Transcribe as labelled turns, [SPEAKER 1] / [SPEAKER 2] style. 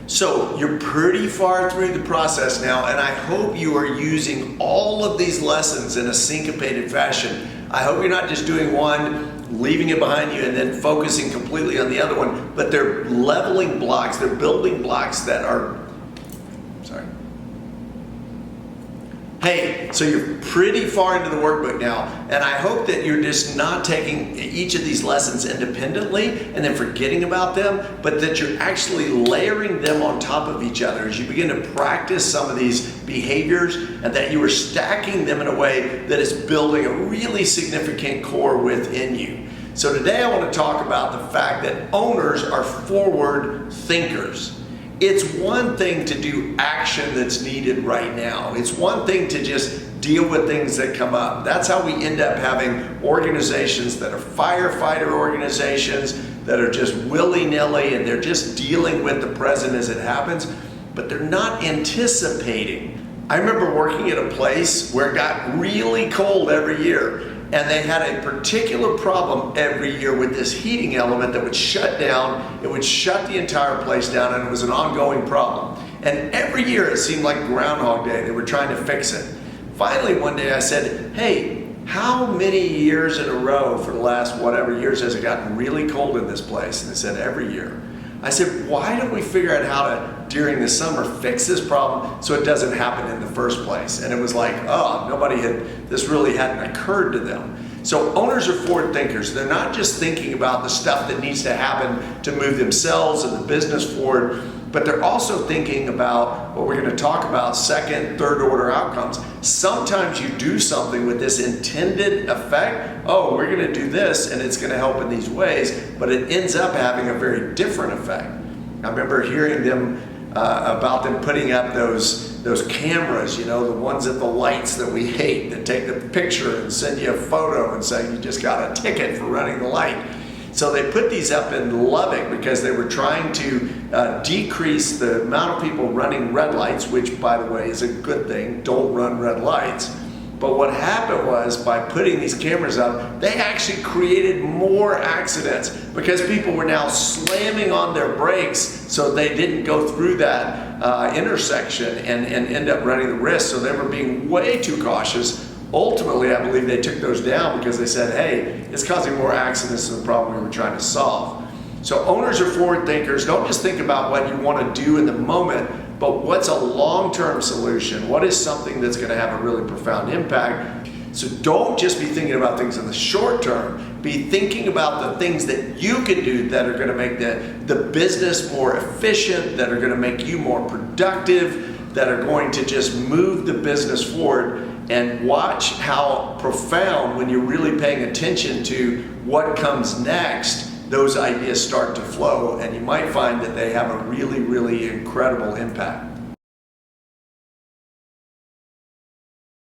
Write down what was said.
[SPEAKER 1] So you're pretty far through the process now, and I hope you are using all of these lessons in a syncopated fashion. I hope you're not just doing one, leaving it behind you, and then focusing completely on the other one, but they're leveling blocks, they're building blocks that are, sorry. Hey, so you're pretty far into the workbook now, and I hope that you're just not taking each of these lessons independently and then forgetting about them, but that you're actually layering them on top of each other as you begin to practice some of these behaviors, and that you are stacking them in a way that is building a really significant core within you. So today I want to talk about the fact that owners are forward thinkers. It's one thing to do action that's needed right now. It's one thing to just deal with things that come up. That's how we end up having organizations that are firefighter organizations that are just willy-nilly, and they're just dealing with the present as it happens, but they're not anticipating. I remember working at a place where it got really cold every year, and they had a particular problem every year with this heating element that would shut down. It would shut the entire place down, and it was an ongoing problem. And every year it seemed like Groundhog Day. They were trying to fix it. Finally, one day I said, hey, how many years in a row for the last whatever years has it gotten really cold in this place? And they said, every year. I said, why don't we figure out how to, during the summer, fix this problem so it doesn't happen in the first place? And it was like, oh, this really hadn't occurred to them. So owners are forward thinkers. They're not just thinking about the stuff that needs to happen to move themselves and the business forward, but they're also thinking about what we're going to talk about, second, third order outcomes. Sometimes you do something with this intended effect. Oh, we're going to do this and it's going to help in these ways, but it ends up having a very different effect. I remember hearing them about them putting up those cameras, you know, the ones at the lights that we hate, that take the picture and send you a photo and say you just got a ticket for running the light. So they put these up in Lubbock because they were trying to decrease the amount of people running red lights, which, by the way, is a good thing. Don't run red lights. But what happened was, by putting these cameras up, they actually created more accidents because people were now slamming on their brakes so they didn't go through that intersection and end up running the risk. So they were being way too cautious. Ultimately, I believe they took those down because they said, hey, it's causing more accidents than the problem we were trying to solve. So owners are forward thinkers. Don't just think about what you want to do in the moment, but what's a long-term solution? What is something that's going to have a really profound impact? So don't just be thinking about things in the short term. Be thinking about the things that you can do that are going to make the business more efficient, that are going to make you more productive, that are going to just move the business forward. And watch how profound, when you're really paying attention to what comes next, those ideas start to flow, and you might find that they have a really, really incredible impact.